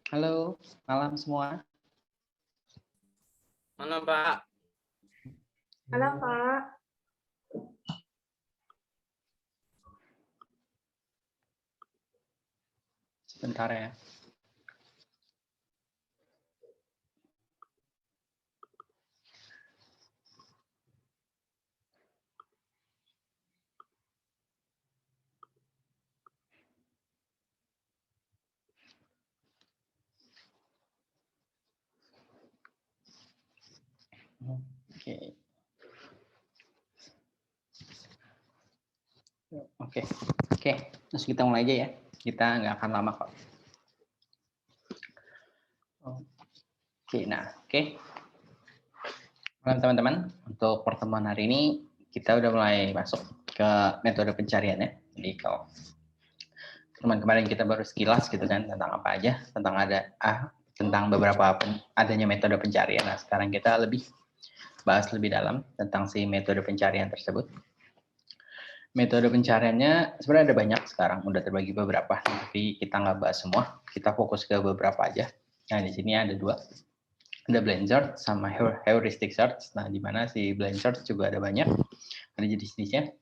Halo, malam semua. Malam, Pak. Halo, Pak. Sebentar ya. Oke. Terus kita mulai aja ya. Kita nggak akan lama kok. Oke. Malam teman-teman, untuk pertemuan hari ini kita udah mulai masuk ke metode pencarian ya. Jadi kalau kemarin kita baru sekilas gitu kan tentang apa aja, tentang beberapa adanya metode pencarian. Nah, sekarang kita bahas lebih dalam tentang si metode pencarian tersebut. Metode pencariannya sebenarnya ada banyak sekarang, udah terbagi beberapa, tapi kita nggak bahas semua, kita fokus ke beberapa aja. Nah, di sini ada dua, ada blind search sama heuristic search. Nah, di mana si blind search juga ada banyak, ada jenis-jenisnya.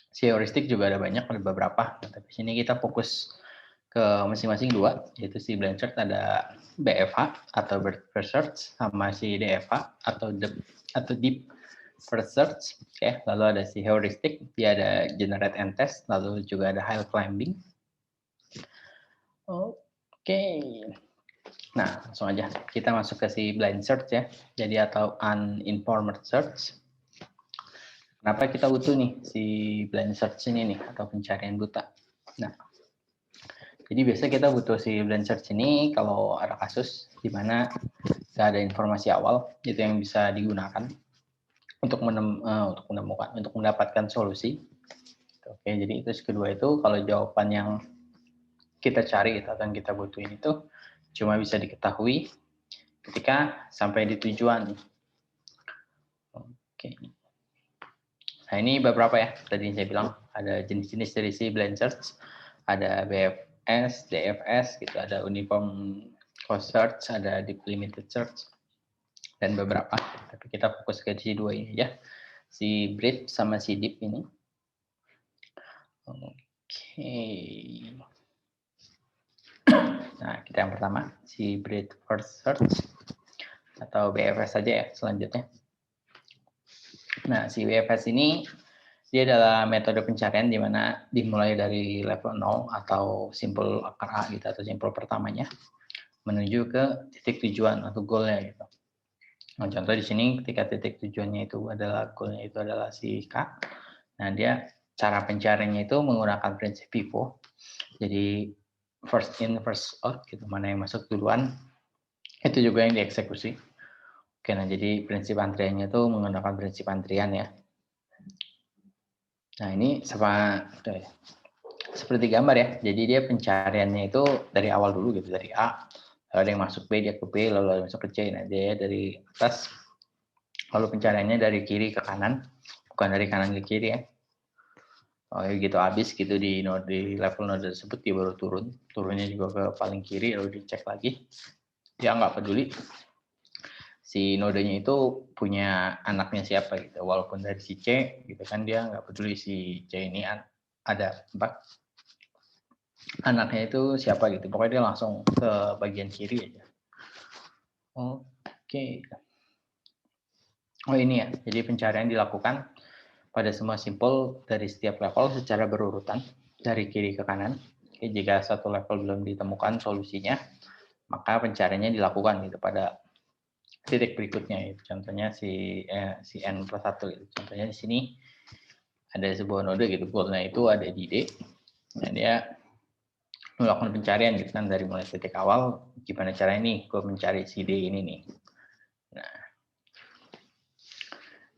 Si heuristic juga ada banyak, ada beberapa. Nah, tapi sini kita fokus ke masing-masing dua, yaitu si blind search ada BFH atau breadth first search, sama si DFH atau deep first search. Oke, lalu ada si heuristic, dia ada generate and test, lalu juga ada hill climbing. Oke. Nah, langsung aja kita masuk ke si blind search ya. Jadi atau uninformed search. Kenapa kita butuh nih si blind search ini nih atau pencarian buta? Nah, jadi biasa kita butuh si blind search ini kalau ada kasus di mana nggak ada informasi awal, itu yang bisa digunakan untuk mendapatkan solusi. Oke, jadi itu kedua itu kalau jawaban yang kita cari atau yang kita butuhin itu cuma bisa diketahui ketika sampai di tujuan. Oke. Nah, ini beberapa ya. Tadi saya bilang ada jenis-jenis dari si blind search, ada BFS, DFS, gitu, ada uniform cross search, ada deep limited search, dan beberapa. Tapi kita fokus ke si dua ini ya, si breadth sama si deep ini. Oke. Nah, kita yang pertama, si breadth first search atau BFS saja ya selanjutnya. Nah, si BFS ini dia adalah metode pencarian di mana dimulai dari level 0 atau simpel akar A gitu atau simpel pertamanya menuju ke titik tujuan atau goalnya gitu. Nah, contoh di sini ketika titik tujuannya itu adalah goalnya itu adalah si K. Nah, dia cara pencariannya itu menggunakan prinsip FIFO. Jadi first in first out gitu, mana yang masuk duluan itu juga yang dieksekusi. Oke, nah jadi prinsip antriannya itu menggunakan prinsip antrian ya. Nah, ini seperti gambar ya. Jadi dia pencariannya itu dari awal dulu gitu, dari A. Lalu ada yang masuk B, dia ke B, lalu ada yang masuk ke C. Nah, dia dari atas. Lalu pencariannya dari kiri ke kanan, bukan dari kanan ke kiri ya. Oh, gitu habis gitu di level node tersebut dia baru turunnya juga ke paling kiri lalu dicek lagi. Dia nggak peduli si nodenya itu punya anaknya siapa gitu, walaupun dari si C gitu kan dia nggak peduli si C ini ada anaknya itu siapa gitu, pokoknya dia langsung ke bagian kiri aja. Oke. Oh, ini ya, jadi pencarian dilakukan pada semua simpel dari setiap level secara berurutan dari kiri ke kanan. Oke, jika satu level belum ditemukan solusinya, maka pencariannya dilakukan gitu pada titik berikutnya. Contohnya si n plus 1 gitu. Contohnya di sini ada sebuah node gitu, goalnya itu ada di D. Nah, dia melakukan pencarian gitu kan dari mulai titik awal, gimana caranya nih gue mencari si D ini nih. Nah,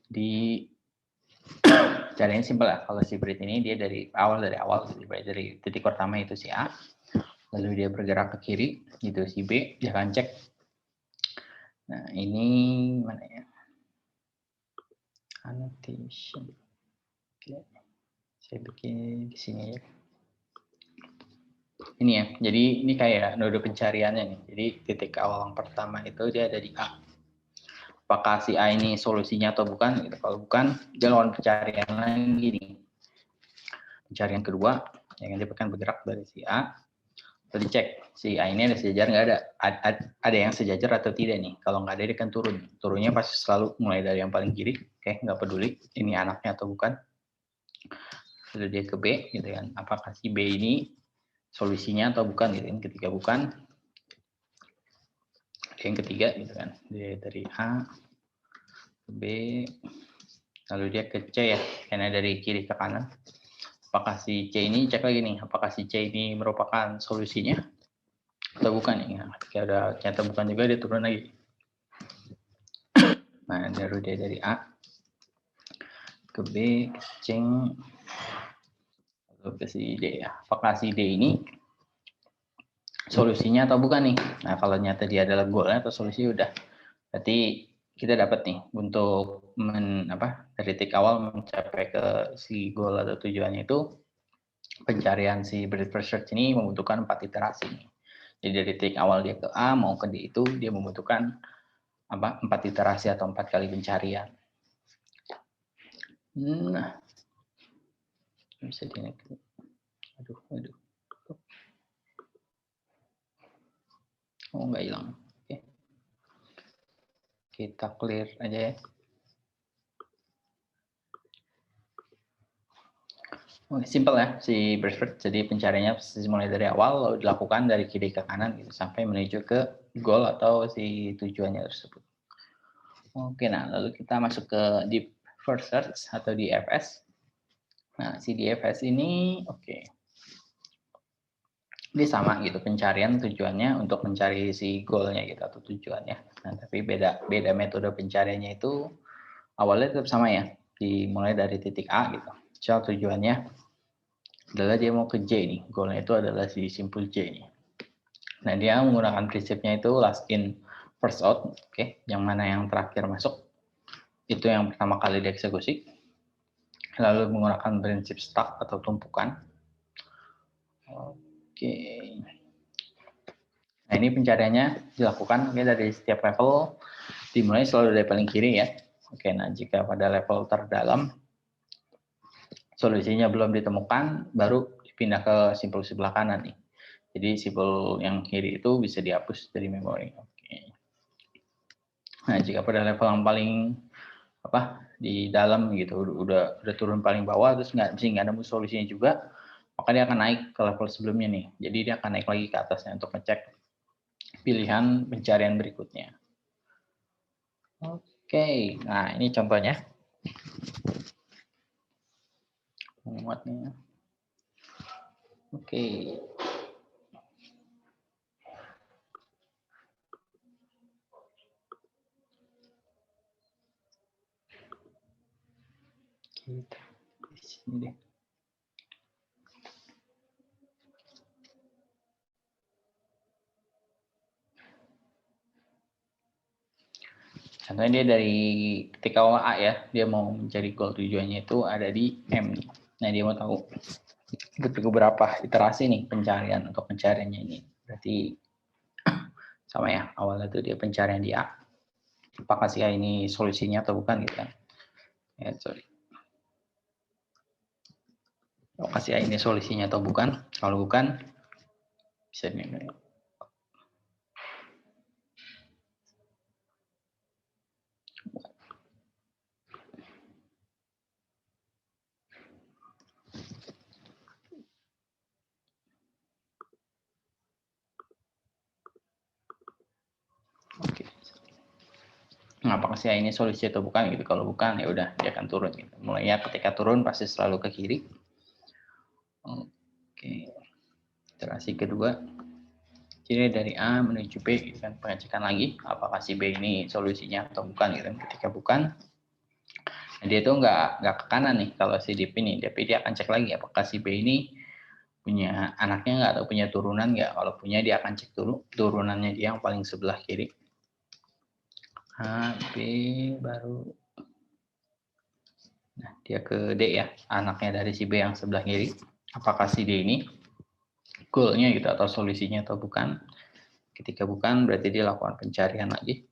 di caranya simpel lah. Kalau si breadth ini dia dari awal dari titik pertama itu si A, lalu dia bergerak ke kiri gitu si B, dia akan cek. Nah, ini mana ya? Annotation. Oke. Saya bikin di sini ya. ini ya. Jadi ini kayak node pencariannya nih. Jadi titik awal yang pertama itu dia ada di A. Apakah si A ini solusinya atau bukan? Gitu. Kalau bukan, dia lawan pencarian lagi nih. Pencarian kedua, yang dia akan bergerak dari si A. Lalu dicek si A ini ada sejajar nggak ada? Ada yang sejajar atau tidak nih? Kalau nggak ada dia kan turun. Turunnya pasti selalu mulai dari yang paling kiri. Oke, nggak peduli ini anaknya atau bukan. Lalu dia ke B, gitu kan? Apakah si B ini solusinya atau bukan? Gitu kan? Ketika bukan, yang ketiga, gitu kan? Dia dari A ke B, lalu dia ke C ya, karena dari kiri ke kanan. Apakah si C ini cek lagi nih? Apakah si C ini merupakan solusinya atau bukan nih? Nah, ketika udah ternyata bukan juga dia turun lagi. Nah, baru dia dari A ke B, ke C, lalu ke si D ya. Apakah si D ini solusinya atau bukan nih? Nah, kalau nyata dia adalah goalnya atau solusi udah. Berarti kita dapat nih untuk dari titik awal mencapai ke si goal atau tujuannya itu pencarian si breadth search ini membutuhkan 4 iterasi. Jadi dari titik awal dia ke A mau ke D itu dia membutuhkan 4 iterasi atau 4 kali pencarian. Nah, bisa dinaik. Aduh. Oh, nggak hilang. Oke. Kita clear aja ya. Simple ya si breadth. Jadi pencariannya mulai dari awal lalu dilakukan dari kiri ke kanan gitu sampai menuju ke goal atau si tujuannya tersebut. Oke, nah lalu kita masuk ke deep first search atau DFS. Nah, si DFS ini ini sama gitu pencarian tujuannya untuk mencari si goalnya gitu atau tujuannya. Nah, tapi beda metode pencariannya itu awalnya tetap sama ya, dimulai dari titik A gitu. Misal tujuannya adalah dia mau ke J nih, goalnya itu adalah si simpul J nih. Nah, dia menggunakan prinsipnya itu last in first out, yang mana yang terakhir masuk itu yang pertama kali dieksekusi. Lalu menggunakan prinsip stack atau tumpukan. Nah, ini pencariannya dilakukan dari setiap level, dimulai selalu dari paling kiri ya. Nah jika pada level terdalam solusinya belum ditemukan, baru pindah ke simpul sebelah kanan nih. Jadi simpul yang kiri itu bisa dihapus dari memori. Nah, jika pada level yang paling di dalam gitu, udah turun paling bawah terus nggak nemu solusinya juga, maka dia akan naik ke level sebelumnya nih. Jadi dia akan naik lagi ke atasnya untuk ngecek pilihan pencarian berikutnya. Oke, nah ini contohnya. Muatnya. Oke. Kita di sini deh. Contohnya dia dari ketika awal A ya, dia mau mencari goal tujuannya itu ada di M. Nah, dia mau tahu butuh berapa iterasi nih pencarian untuk pencariannya ini. Berarti sama ya, awalnya tuh dia pencarian di A. Apakah si A ini solusinya atau bukan gitu kan. Ya, sorry. Apakah si A ini solusinya atau bukan? Kalau bukan, bisa ini. Oke. Nah, apakah si A ini solusi atau bukan gitu? Kalau bukan ya udah dia akan turun gitu. Mulainya ketika turun pasti selalu ke kiri. Oke. Iterasi kedua. Jadi dari A menuju B gitu kan, pengecekan lagi apakah si B ini solusinya atau bukan gitu. Ketika bukan, dia itu nggak ke kanan nih kalau si DP ini, DP dia akan cek lagi apakah si B ini punya anaknya nggak atau punya turunan nggak. Kalau punya dia akan cek dulu turunannya dia yang paling sebelah kiri. A, B, baru. Nah, dia ke D ya, anaknya dari si B yang sebelah kiri. Apakah si D ini goalnya gitu atau solusinya atau bukan. Ketika bukan berarti dia lakukan pencarian lagi.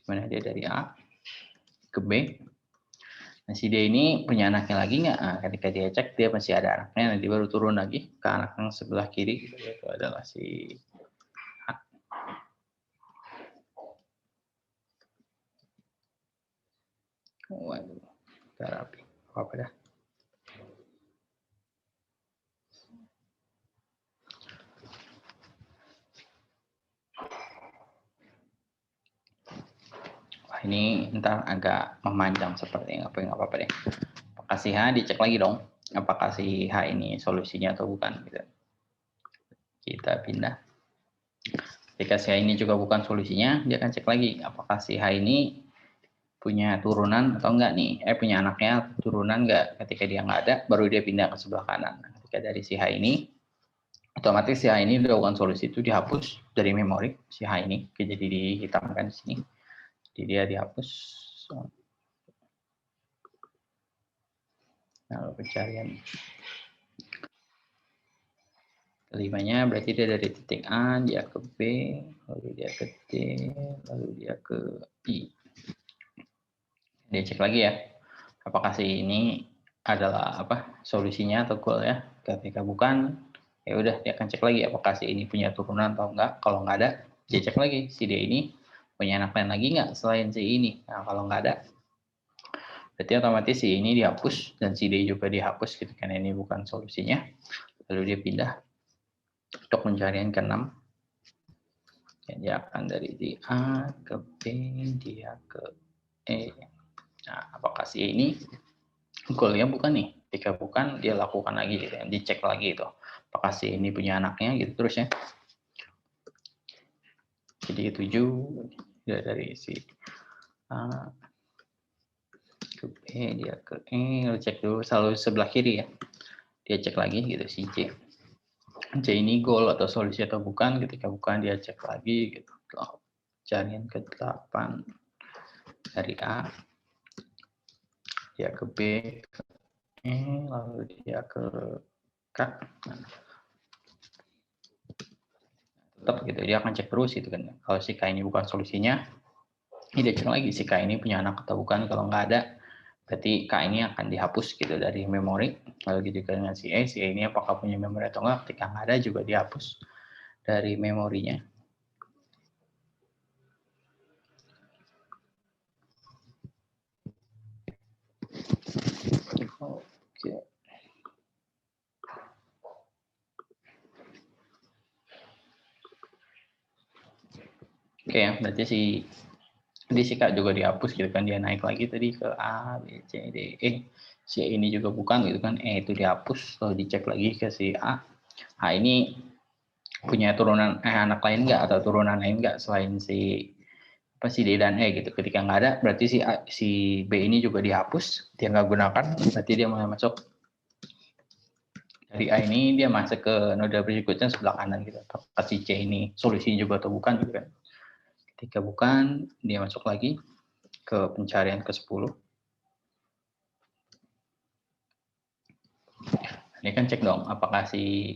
Mana dia dari A ke B. Nah, si D ini punya anaknya lagi nggak? Nah, ketika dia cek dia masih ada anaknya, nanti baru turun lagi ke anak yang sebelah kiri, itu adalah si A. Waduh, terapi apa dah? Wah, ini ntar agak memanjang sepertinya, apa-apa deh. Apakah si H dicek lagi dong? Apakah si H ini solusinya atau bukan? Gitu. Kita pindah. Ketika si H ini juga bukan solusinya, dia akan cek lagi apakah si H ini punya turunan atau enggak nih. Punya anaknya turunan enggak. Ketika dia enggak ada, baru dia pindah ke sebelah kanan. Nah, ketika dari si H ini, otomatis si H ini udah bukan solusi, itu dihapus dari memori si H ini. Jadi dihitamkan di sini. Jadi dia dihapus. Lalu pencarian. Kelimanya berarti dia dari titik A, dia ke B, lalu dia ke D, lalu dia ke I. Dia cek lagi ya, apakah si ini adalah apa solusinya atau goal ya. Ketika bukan, ya udah dia akan cek lagi apakah si ini punya turunan atau enggak. Kalau enggak ada, dia cek lagi si D ini punya anak lain lagi enggak selain si ini. Nah, kalau enggak ada, berarti otomatis si ini dihapus dan si D juga dihapus gitu kan, ini bukan solusinya. Lalu dia pindah untuk pencarian ke-6. Dia akan dari di A ke B, dia ke E. Nah, apakah si ini goalnya bukan nih? Jika bukan, dia lakukan lagi, gitu, dicek lagi itu. Apakah si ini punya anaknya gitu terus ya. Jadi 7 dia dari si A ke B, dia ke E, cek dulu selalu sebelah kiri ya. Dia cek lagi gitu si C. C ini goal atau solusi atau bukan, ketika bukan dia cek lagi gitu. Carian ke-8 dari A, dia ke B, ke E, lalu dia ke K. Nah, tetap gitu, dia akan cek terus gitu kan. Kalau si K ini bukan solusinya, dia cek lagi si K ini punya anak atau bukan. Kalau nggak ada, berarti K ini akan dihapus gitu dari memori. Lalu gitu dengan si E ini apakah punya memori atau enggak. Ketika nggak ada juga dihapus dari memorinya. Oke. Oke ya, berarti si K juga dihapus gitu kan, dia naik lagi tadi ke A, B, C, D, E. Si ini juga bukan gitu kan, E itu dihapus, lalu dicek lagi ke si A. A ini punya turunan anak lain enggak atau turunan lain enggak selain si D dan E gitu. Ketika nggak ada, berarti si B ini juga dihapus, dia nggak gunakan, berarti dia mulai masuk dari A ini, dia masuk ke noda berikutnya sebelah kanan gitu. Apakah si C ini solusi juga atau bukan gitu kan. Ketika bukan, dia masuk lagi ke pencarian ke-10. Ini kan cek dong, apakah si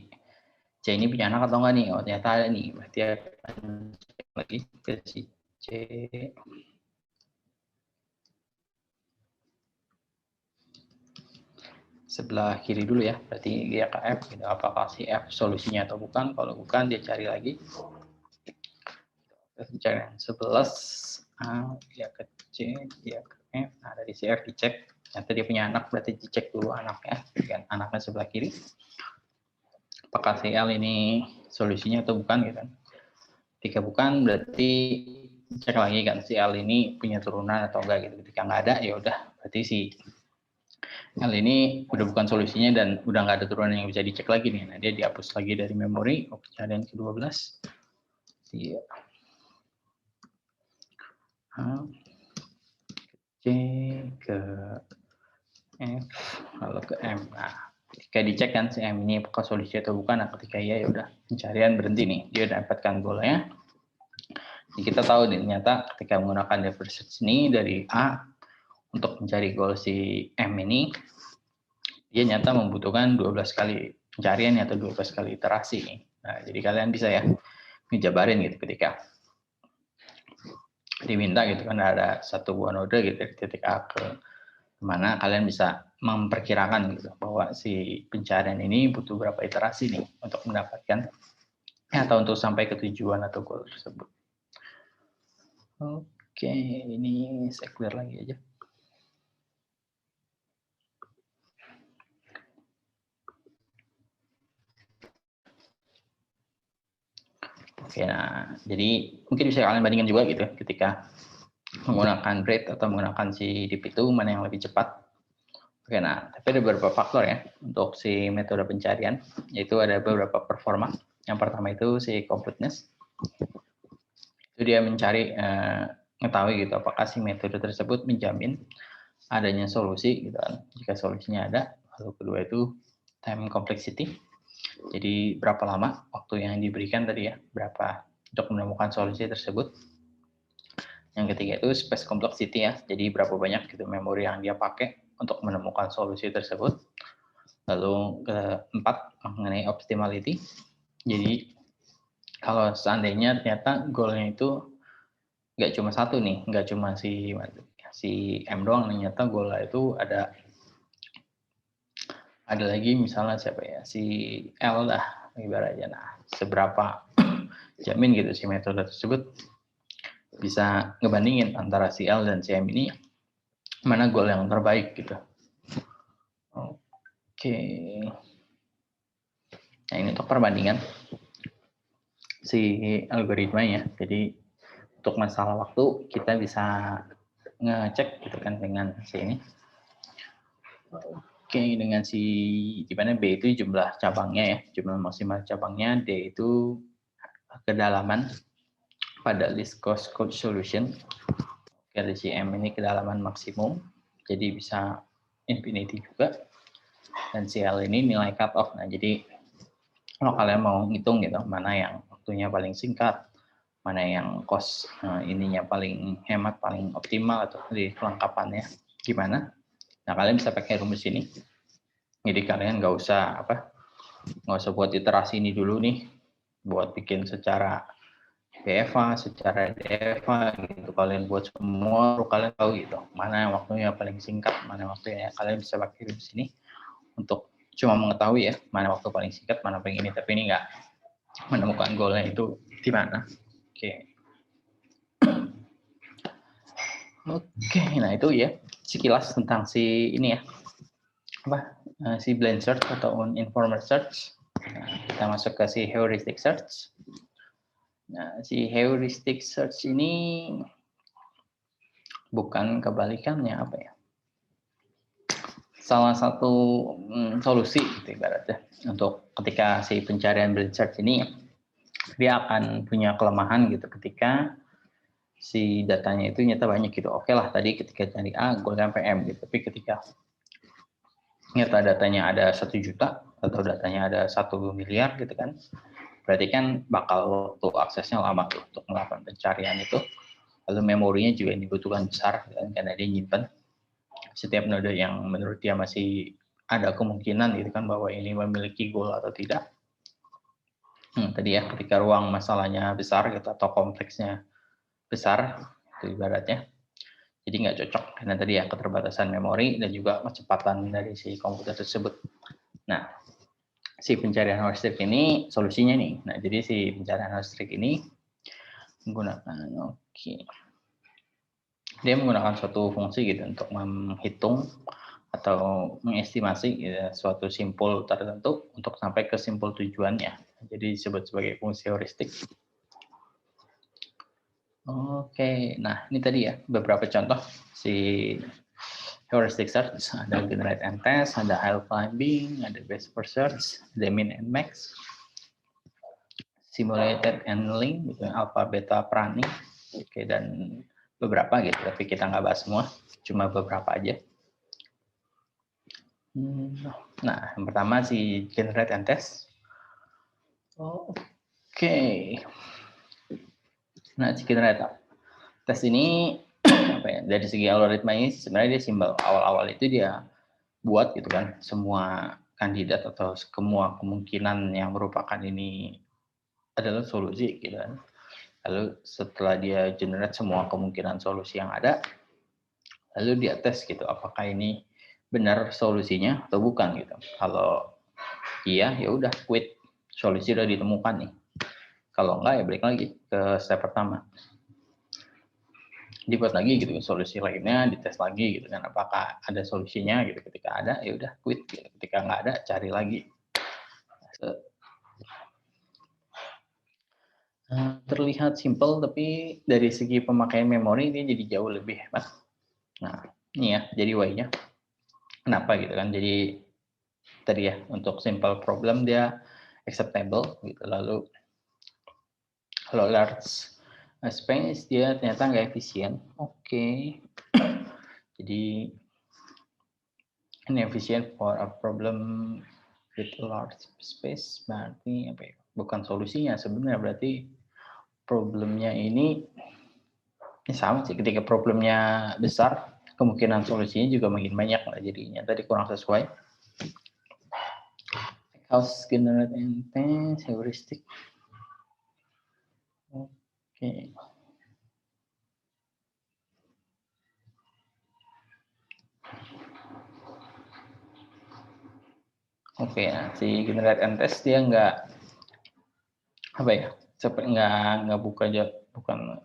C ini punya anak atau enggak nih? Oh, ternyata ada nih. Berarti akan cek lagi ke si C. Sebelah kiri dulu ya. Berarti dia ke F. Gitu. Apakah si F solusinya atau bukan? Kalau bukan, dia cari lagi. Pencarian 11. A, dia ke C, dia ke F. Nah, dari si F dicek. Ternyata dia punya anak, berarti dicek dulu anaknya. Kan? Anaknya sebelah kiri. Apakah si L ini solusinya atau bukan gitu kan. Ketika bukan berarti cek lagi kan si L ini punya turunan atau enggak gitu. Ketika nggak ada ya udah berarti si L ini udah bukan solusinya dan udah nggak ada turunan yang bisa dicek lagi nih. Nah, dia dihapus lagi dari memori. Pencarian ke-12. Iya. C ke F lalu ke M. Nah, ketika dicek kan si M ini apakah solusi atau bukan. Nah, ketika iya ya udah pencarian berhenti nih. Dia dapatkan golnya. Jadi kita tahu nih, ternyata ketika menggunakan reverse search ini dari A untuk mencari goal si M ini, dia nyata membutuhkan 12 kali pencarian atau 12 kali iterasi nih. Nah, jadi kalian bisa ya ngejabarin gitu ketika diminta gitu kan ada satu buah node gitu dari titik A ke mana, kalian bisa memperkirakan gitu bahwa si pencarian ini butuh berapa iterasi nih untuk mendapatkan atau untuk sampai ke tujuan atau goal tersebut. Oke, ini saya clear lagi aja. Oke, nah jadi mungkin bisa kalian bandingkan juga gitu ketika menggunakan rate atau menggunakan si dip itu mana yang lebih cepat. Oke, nah tapi ada beberapa faktor ya untuk si metode pencarian, yaitu ada beberapa performa. Yang pertama itu si completeness. Itu dia mencari mengetahui gitu apakah si metode tersebut menjamin adanya solusi gitu kan. Jika solusinya ada. Lalu kedua itu time complexity. Jadi berapa lama waktu yang diberikan tadi ya, berapa untuk menemukan solusi tersebut. Yang ketiga itu space complexity ya, jadi berapa banyak gitu memori yang dia pakai untuk menemukan solusi tersebut. Lalu keempat mengenai optimality. Jadi kalau seandainya ternyata goalnya itu nggak cuma satu nih, nggak cuma si M doang, ternyata goalnya itu ada lagi misalnya siapa ya, si L lah ibaratnya. Nah, seberapa jamin gitu si metode tersebut bisa ngebandingin antara si L dan si M ini mana goal yang terbaik gitu. Oke. Nah, ini untuk perbandingan si algoritmanya. Jadi untuk masalah waktu kita bisa ngecek gitu kan dengan si ini. Oke, dengan si di mana B itu jumlah cabangnya ya, jumlah maksimal cabangnya, D itu kedalaman pada least cost code solution. Dari si M ini kedalaman maksimum, jadi bisa infinity juga. Dan si L ini nilai cut off. Nah, jadi kalau kalian mau ngitung gitu, mana yang waktunya paling singkat, mana yang cost ininya paling hemat, paling optimal atau di kelengkapannya gimana. Nah, kalian bisa pakai rumus ini. Jadi kalian nggak usah buat iterasi ini dulu nih, buat bikin secara BFA, secara DFA gitu. Kalian buat semua, kalian tahu gitu, mana yang waktunya paling singkat, mana waktunya. Kalian bisa pakai rumus ini untuk cuma mengetahui ya, mana waktu paling singkat, mana paling ini. Tapi ini nggak menemukan goalnya itu di mana. Oke. Oke, nah itu ya sekilas tentang si ini ya, si blend search atau informal search. Nah, kita masuk ke si heuristic search. Nah, si heuristic search ini bukan kebalikannya apa ya? Salah satu solusi gitu ibaratnya untuk ketika si pencarian blend search ini dia akan punya kelemahan gitu ketika si datanya itu nyata banyak gitu. Oke lah tadi ketika cari A, gue sampai M gitu. Tapi ketika nyata datanya ada 1 juta atau datanya ada 1 miliar gitu kan, berarti kan bakal waktu aksesnya lama tuh untuk melakukan pencarian itu. Lalu memorinya juga dibutuhkan besar kan, karena dia nyimpen setiap node yang menurut dia masih ada kemungkinan gitu kan bahwa ini memiliki goal atau tidak. Tadi ya ketika ruang masalahnya besar gitu atau kompleksnya besar itu ibaratnya. Jadi nggak cocok karena tadi ya keterbatasan memori dan juga kecepatan dari si komputer tersebut. Nah, si pencarian heuristik ini solusinya nih. Nah, jadi si pencarian heuristik ini menggunakan dia menggunakan suatu fungsi gitu untuk menghitung atau mengestimasi ya, suatu simpul tertentu untuk sampai ke simpul tujuannya. Jadi disebut sebagai fungsi heuristik. Oke, nah ini tadi ya beberapa contoh si heuristic search. Ada generate and test, ada hill climbing, ada best first search, ada min and max, simulated and link, gitu, alpha, beta, prane, oke, dan beberapa gitu. Tapi kita nggak bahas semua, cuma beberapa aja. Nah, yang pertama si generate and test. Oke. Nah, si generate test ini apa ya? Dari segi algoritma ini sebenarnya dia simpel. Awal-awal itu dia buat gitu kan semua kandidat atau semua kemungkinan yang merupakan ini adalah solusi gitu kan. Lalu setelah dia generate semua kemungkinan solusi yang ada, lalu dia tes gitu apakah ini benar solusinya atau bukan gitu. Kalau iya ya udah quit, solusi udah ditemukan nih. Kalau enggak ya balik lagi ke step pertama. Dibuat lagi gitu solusi lainnya, dites lagi gitu kan apakah ada solusinya gitu. Ketika ada ya udah quit gitu. Ketika nggak ada cari lagi. Terlihat simpel tapi dari segi pemakaian memori ini jadi jauh lebih hebat. Nah, ini ya jadi why-nya. Kenapa gitu kan? Jadi tadi ya untuk simple problem dia acceptable gitu. Lalu kalau large space dia ternyata nggak efisien. Oke. Jadi inefficient for a problem with large space berarti apa ya? Bukan solusinya sebenarnya, berarti problemnya ini sama sih. Ketika problemnya besar kemungkinan solusinya juga makin banyak lah, jadinya tadi kurang sesuai. House generate intense heuristic. Oke. Oke, nah si generate and test dia nggak apa ya, seperti nggak buka bukan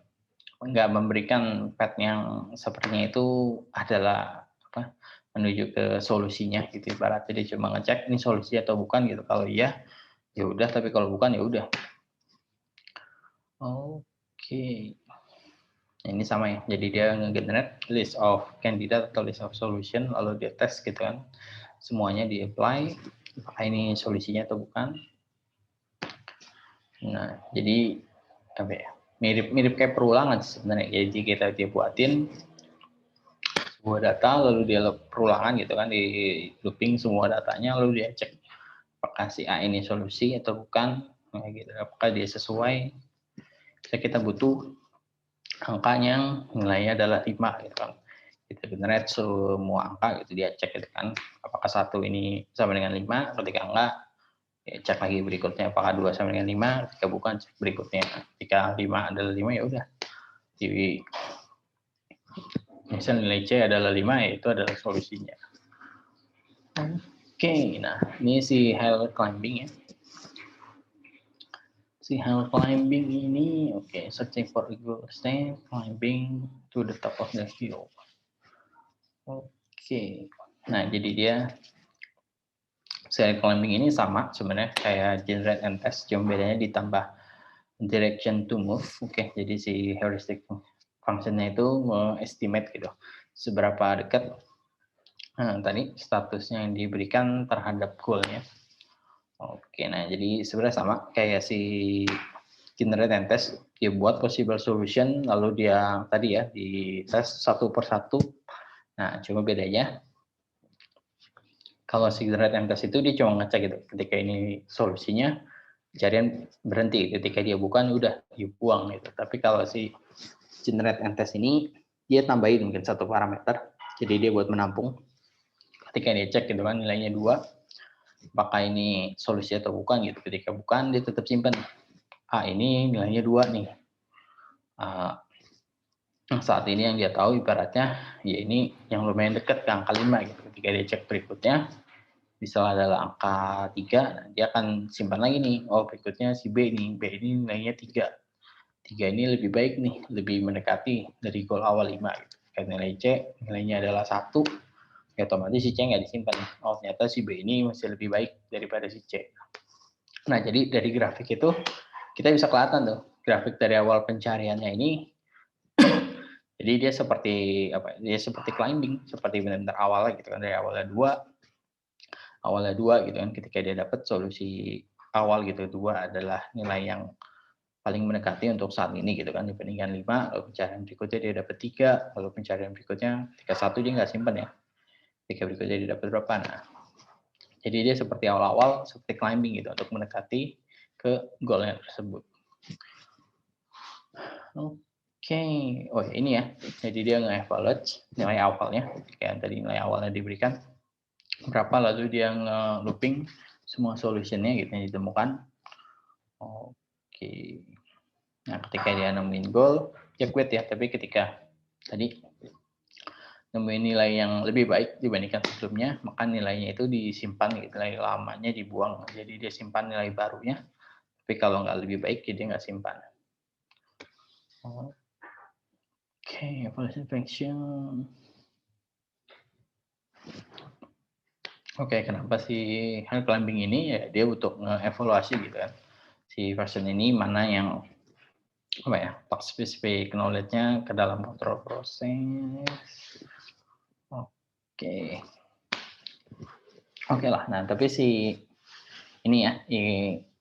nggak memberikan path yang sepertinya itu adalah apa menuju ke solusinya gitu, ibaratnya dia cuma ngecek ini solusi atau bukan gitu. Kalau iya ya udah, tapi kalau bukan ya udah. Oke. Nah, ini sama ya, jadi dia nge-generate list of candidate atau list of solution, lalu dia tes gitu kan, semuanya di apply apakah ini solusinya atau bukan. Nah, jadi apa ya, mirip kayak perulangan sebenarnya. Jadi dia buatin sebuah data, lalu dia perulangan gitu kan, di looping semua datanya, lalu dia cek apakah si A ini solusi atau bukan, nah, gitu. Apakah dia sesuai. Kita butuh angkanya nilainya adalah 5 gitu kan. Kita generate semua angka gitu, dia cek gitu kan, apakah satu ini sama dengan 5, ketika enggak ya cek lagi berikutnya apakah 2 sama dengan 5, ketika bukan cek berikutnya. Ketika 5 adalah 5 ya udah. Jadi misal nilai C adalah 5 ya itu adalah solusinya. Oke, nah ini si hill climbing ya. Si hill climbing ini oke, searching for a good step, climbing to the top of the hill. Oke. Nah, jadi dia hill climbing ini sama sebenarnya kayak generate and test, cuma bedanya ditambah direction to move. Oke, jadi si heuristic functionnya itu estimate gitu seberapa dekat tadi statusnya yang diberikan terhadap goalnya. Oke, nah jadi sebenarnya sama kayak si generate and test, dia buat possible solution lalu dia tadi ya di tes satu persatu. Nah, cuma bedanya kalau si generate and test itu dia cuma ngecek gitu, ketika ini solusinya pencarian berhenti, ketika dia bukan udah dibuang gitu. Tapi kalau si generate and test ini dia tambahin mungkin satu parameter, jadi dia buat menampung. Ketika dia cek gitu kan nilainya 2, apakah ini solusi atau bukan gitu. Ketika bukan dia tetap simpan. Ini nilainya 2 nih. Saat ini yang dia tahu ibaratnya ya ini yang lumayan dekat ke angka 5 gitu. Ketika dia cek berikutnya misalnya adalah angka 3, nah dia akan simpan lagi nih. Oh, berikutnya si B nih. B ini nilainya 3. 3 ini lebih baik nih, lebih mendekati dari goal awal 5 gitu. Kayak nilai C, nilainya adalah 1, ya otomatis si C nggak disimpan. Oh, ternyata si B ini masih lebih baik daripada si C. Nah, jadi dari grafik itu kita bisa kelihatan tuh, grafik dari awal pencariannya ini jadi dia seperti apa? Dia seperti climbing, seperti benar-benar awalnya gitu kan, dari awalnya 2 gitu kan, ketika dia dapat solusi awal gitu 2 adalah nilai yang paling mendekati untuk saat ini gitu kan, dibandingkan 5, lalu pencarian berikutnya dia dapat 3, lalu pencarian berikutnya ketika 1 dia nggak simpan ya, ketika berikutnya dia dapat berapa. Nah, jadi dia seperti awal-awal seperti climbing gitu untuk mendekati ke goalnya tersebut. Oke, oh ini ya, jadi dia nge-evaluate nilai awalnya, kayak tadi nilai awalnya diberikan, berapa, lalu dia nge-looping semua solutionnya gitu yang ditemukan. Oke. Nah, ketika dia nemuin goal, dia quit ya. Tapi ketika tadi nemuin nilai yang lebih baik dibandingkan sebelumnya, maka nilainya itu disimpan, gitu, nilai lamanya dibuang. Jadi dia simpan nilai barunya. Tapi kalau nggak lebih baik, dia nggak simpan. Oke, evaluation function. Oke, kenapa si high climbing ini ya dia butuh nge-evaluasi gitu kan. Si version ini mana yang apa ya, task specific knowledge-nya ke dalam control proses. Oke. Oke lah. Nah, tapi si ini ya,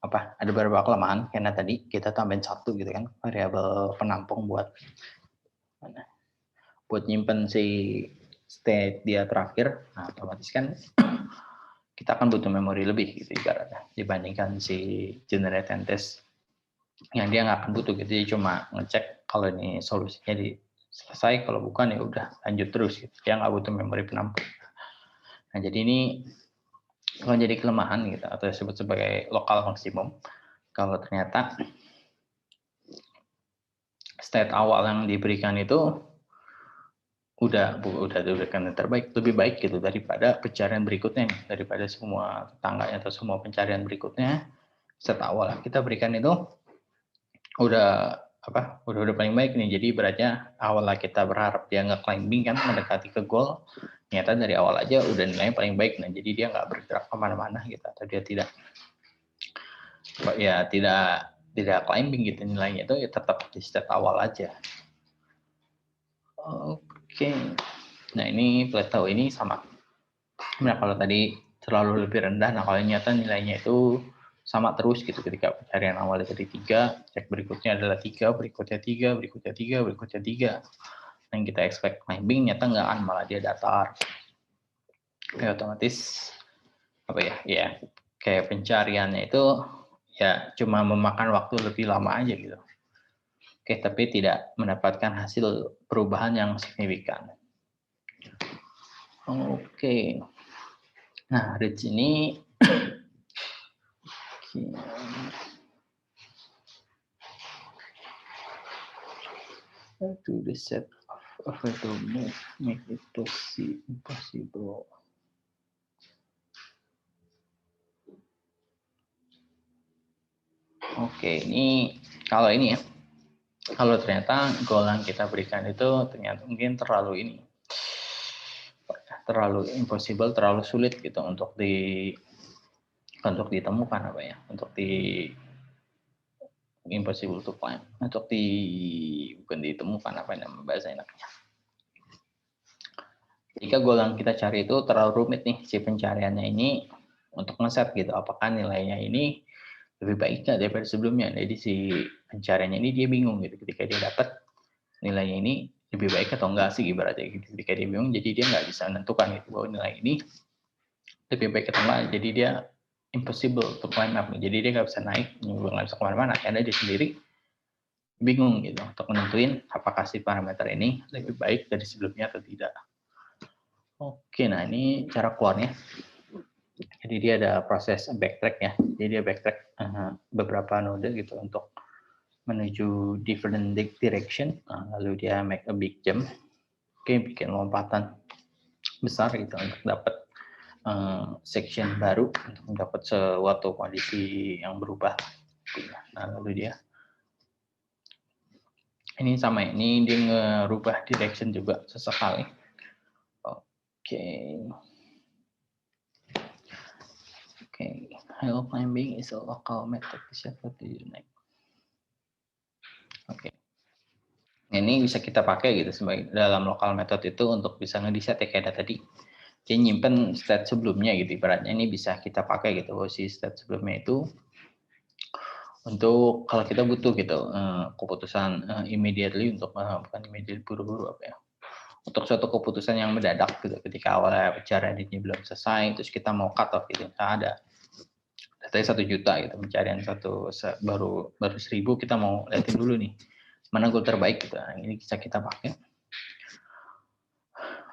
ada beberapa kelemahan karena tadi kita tambahin satu gitu kan, variabel penampung buat nyimpen si state dia terakhir. Nah, otomatis kan kita akan butuh memori lebih gitu ibaratnya dibandingkan si generate and test yang dia nggak akan butuh gitu, dia cuma ngecek kalau ini solusinya selesai, kalau bukan ya udah lanjut terus gitu. Dia nggak butuh memori penampung. Nah, jadi ini menjadi kelemahan gitu atau disebut sebagai lokal maksimum kalau ternyata state awal yang diberikan itu udah yang terbaik, lebih baik gitu daripada pencarian berikutnya, daripada semua tetangganya atau semua pencarian berikutnya. State awal yang kita berikan itu udah paling baik nih. Jadi beratnya awalnya kita berharap dia nge-climbing kan, mendekati ke goal, ternyata dari awal aja udah nilainya paling baik. Nah, jadi dia nggak bergerak kemana-mana gitu, atau dia tidak climbing gitu, nilainya itu ya tetap di state awal aja. Oke. Nah, ini plateau ini sama. Nah, kalau tadi terlalu lebih rendah, nah kalau nyata nilainya itu sama terus gitu, ketika pencarian awalnya dari 3, cek berikutnya adalah 3, berikutnya 3, berikutnya 3, berikutnya 3. Yang kita expect climbing nyata nggak kan, malah dia datar. Ya otomatis ya kayak pencariannya itu ya cuma memakan waktu lebih lama aja gitu. Oke, tapi tidak mendapatkan hasil perubahan yang signifikan. Oke. Nah, reach ini to the set of a to make it possible. Oke, ini kalau ini ya. Kalau ternyata goal yang kita berikan itu ternyata mungkin terlalu impossible, terlalu sulit gitu untuk ditemukan impossible to find, bukan ditemukan bahasa enaknya. Jika goal yang kita cari itu terlalu rumit nih si pencariannya ini untuk ngeset gitu, apakah nilainya ini lebih baik nggak daripada sebelumnya. Jadi si pencariannya ini dia bingung gitu ketika dia dapat nilainya ini lebih baik atau enggak sih ibaratnya gitu. Ketika dia bingung, jadi dia nggak bisa menentukan gitu bahwa nilai ini lebih baik atau enggak. Jadi dia impossible to climb up. Jadi dia nggak bisa naik, nggak bisa kemana-mana karena dia sendiri bingung gitu untuk menentuin apakah si parameter ini lebih baik dari sebelumnya atau tidak. Oke, nah ini cara keluarnya. Jadi dia ada proses backtrack ya. Jadi dia backtrack beberapa node gitu untuk menuju different direction. Lalu dia make a big jump. Oke, bikin lompatan besar gitu untuk dapat section baru, untuk mendapat suatu kondisi yang berubah. Nah, lalu dia ini sama ini dia ngerubah direction juga sesekali. Oke. Hill climbing is a local method for the unit. Oke. Ini bisa kita pakai gitu sebagai dalam local method itu untuk bisa ngedeset ya kayak tadi. Dia nyimpen state sebelumnya gitu, ibaratnya ini bisa kita pakai gitu si state sebelumnya itu untuk kalau kita butuh gitu keputusan immediately untuk bukan immediately, buru-buru untuk suatu keputusan yang mendadak gitu, ketika awalnya pencarian ini belum selesai terus kita mau cut off gitu, ada datanya 1 juta gitu, pencarian baru 1.000, kita mau liatin dulu nih mana goal terbaik gitu. Nah, ini bisa kita pakai.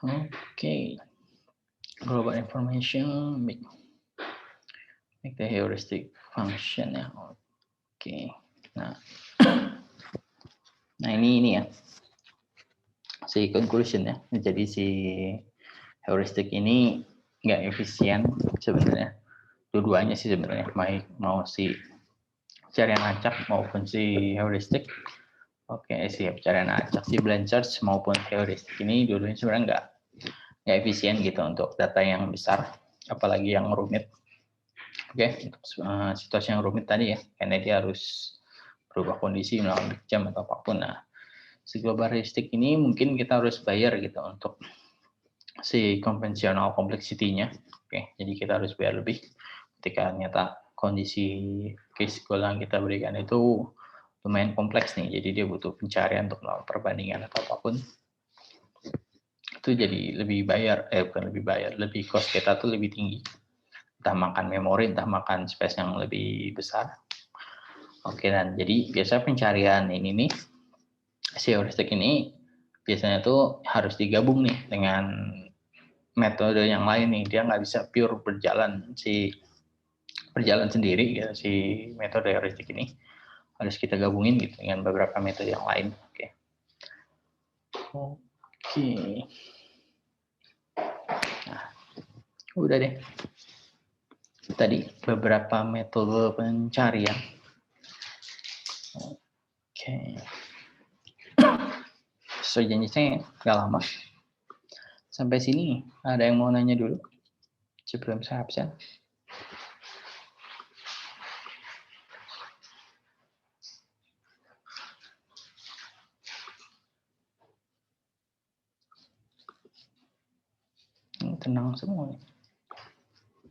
Oke. global information make the heuristic function ya. Oke. Nah ini ya si conclusion ya. Jadi si heuristik ini nggak efisien sebenarnya. Dua-duanya sih sebenarnya, baik mau si pencarian acak maupun si heuristik. Oke, si pencarian acak, si blind search maupun heuristik ini dua-duanya sebenarnya nggak efisien gitu untuk data yang besar, apalagi yang rumit. Oke, untuk situasi yang rumit tadi ya, karena dia harus berubah kondisi melalui big jam atau apapun. Nah, si global heuristik ini mungkin kita harus bayar gitu untuk si konvensional complexity-nya. Oke, jadi kita harus bayar lebih ketika ternyata kondisi case goal yang kita berikan itu lumayan kompleks nih, jadi dia butuh pencarian untuk melakukan perbandingan atau apapun. Itu jadi lebih cost kita tuh lebih tinggi. Entah makan memori, entah makan space yang lebih besar. Oke, dan jadi biasa pencarian ini nih, si heuristik ini biasanya tuh harus digabung nih dengan metode yang lain nih. Dia nggak bisa pure berjalan sendiri gitu, si metode heuristik ini. Harus kita gabungin gitu dengan beberapa metode yang lain. Oke. Nah, udah deh. Tadi beberapa metode pencarian. Oke. Sesuai janji saya nggak lama. Sampai sini ada yang mau nanya dulu sebelum saya absen? Tenang semua nih.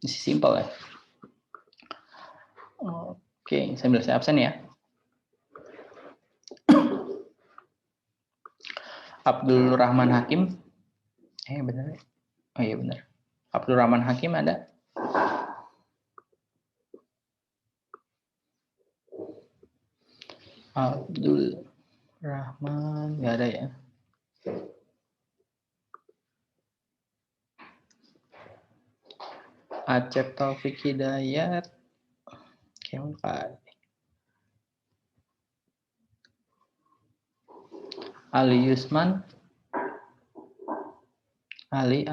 Masih simpel ya. Oke, sambil saya absen ya. Abdul Rahman Hakim. Benar. Oh iya benar. Abdul Rahman Hakim ada? Abdul Rahman nggak ada ya? Acep Taufik Hidayat. Oke, Ali Yusman. Ali.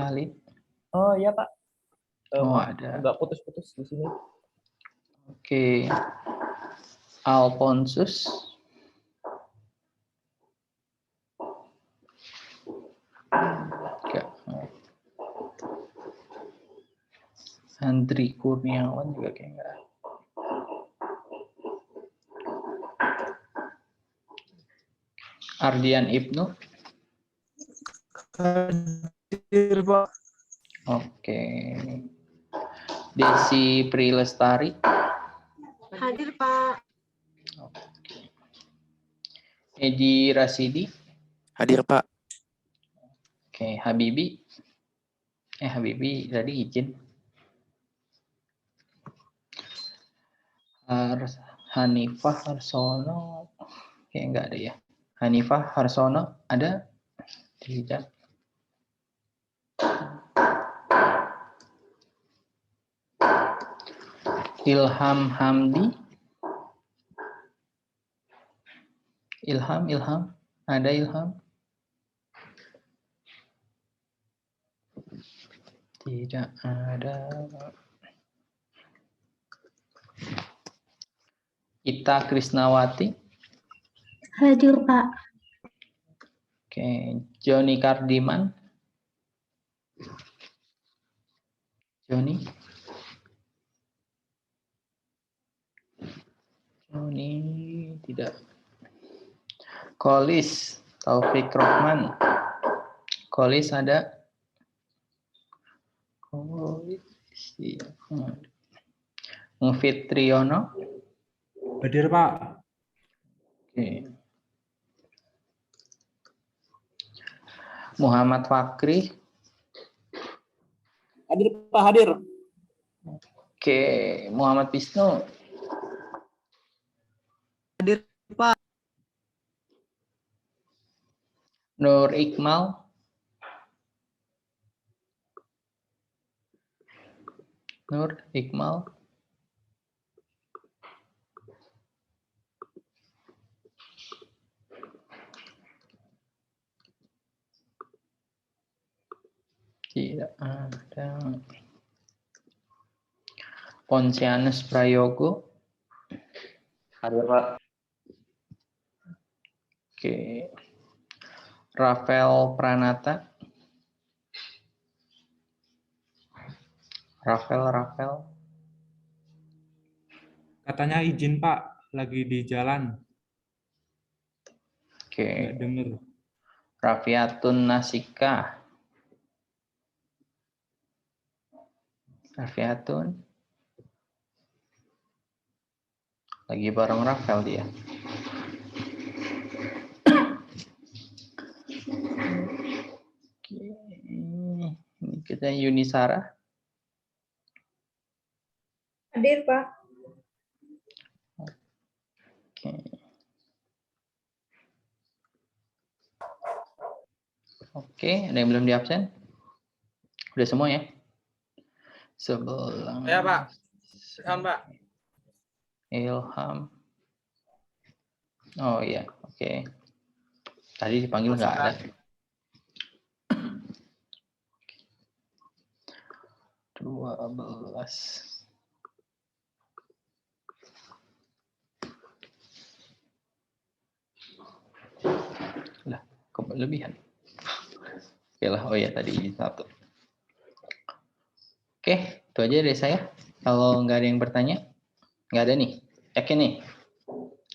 Oh iya Pak. Ada. Agak putus-putus di sini. Oke. Alfonsus. Andri Kurniawan juga kayak enggak. Ardian Ibnu. Hadir Pak. Oke. Desi Prilestari. Hadir Pak. Oke. Edi Rasidi. Hadir Pak. Oke, Habibi. Habibi tadi izin. Hanifah Harsono. Kayak enggak ada ya. Hanifah Harsono ada? Tidak. Ilham Hamdi. Ilham. Ada Ilham? Tidak ada. Ita Krisnawati. Hadir Pak. Oke, Joni Kardiman. Joni tidak. Kolis Taufik Rohman. Kolis ada? Kolis. Fitriono. Hadir Pak. Oke. Muhammad Fakri. Hadir Pak, hadir. Oke, Muhammad Wisnu. Hadir Pak. Nur Iqmal. Nur, Iqmal. Tidak ada. Pontianus Prayogo. Hadir, Pak. Oke. Rafael Pranata. Rafael. Katanya izin Pak, lagi di jalan, nggak Oke. denger. Rafiatun Nasika. Rafiatun. Lagi bareng Rafael dia. Oke. Ini kita Yunisara. Hadir, Pak. Oke. Oke, ada yang belum di absen? Udah semua ya? 11. Ya, Pak. Silakan, Pak. Ilham. Oh iya, oke. Tadi dipanggil nggak ada. 12. Lah, kelebihan. Oke lah, oh ya tadi 1. Oke, itu aja dari saya. Kalau nggak ada yang bertanya, nggak ada nih. Yakin nih?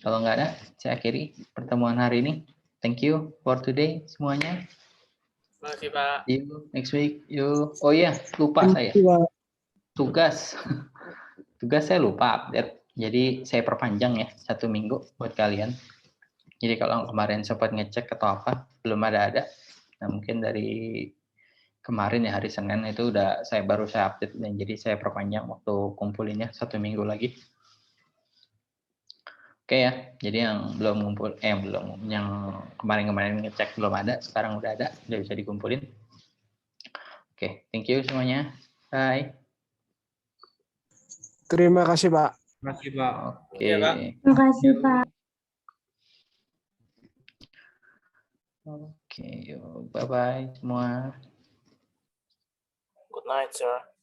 Kalau nggak ada, saya akhiri pertemuan hari ini. Thank you for today semuanya. Terima kasih, Pak. See you next week. You. Oh iya, lupa saya. Tugas. Tugas saya lupa update. Jadi saya perpanjang ya 1 minggu buat kalian. Jadi kalau kemarin sempat ngecek atau apa, belum ada. Nah mungkin dari kemarin ya hari Senin itu baru saya update dan jadi saya perpanjang waktu kumpulinnya 1 minggu lagi. Oke ya, jadi yang belum yang kemarin ngecek belum ada, sekarang udah bisa dikumpulin. Oke, thank you semuanya. Bye. Terima kasih, Pak. Terima kasih Pak. Oke. Iya, Pak. Terima kasih, Pak. Oke, yuk, bye-bye semua. Good night, sir.